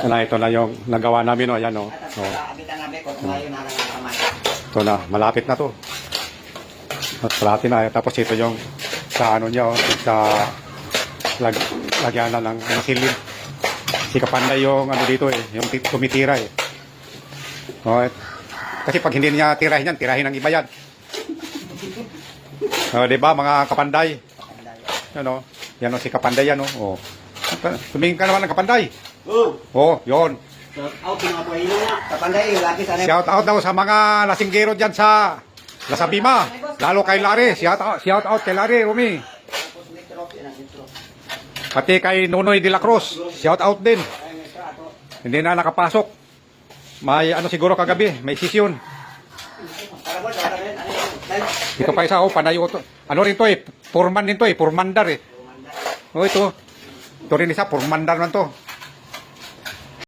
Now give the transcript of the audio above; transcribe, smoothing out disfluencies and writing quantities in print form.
Ito na yung nagawa namin, o. Ayan, o. Ito na, malapit na to. Malapit na. Tapos ito yung sa ano niya, o. Sa lagyan na ng silid. Si Kapanday yung ano dito, yung tumitira, O, kasi pag hindi niya tirahin yan, tirahin ng iba yan. Diba, mga Kapanday? Yan, o. Yan, o, si Kapanday yan, o. Tumingin ka naman ng Kapanday. Yun. Shout out daw sa mga lasinggero dyan sa Lasabima. Lalo kay Larry. Shout out kay Larry, Rumi. Pati kay Nunoy de la Cruz. Shout out din. Hindi na nakapasok. May ano siguro kagabi. May sisyon. Ito pa isa, panayo to. Ano rin to, Purman din to, Purmandar, ito. Ito rin isa, Purmandar man to.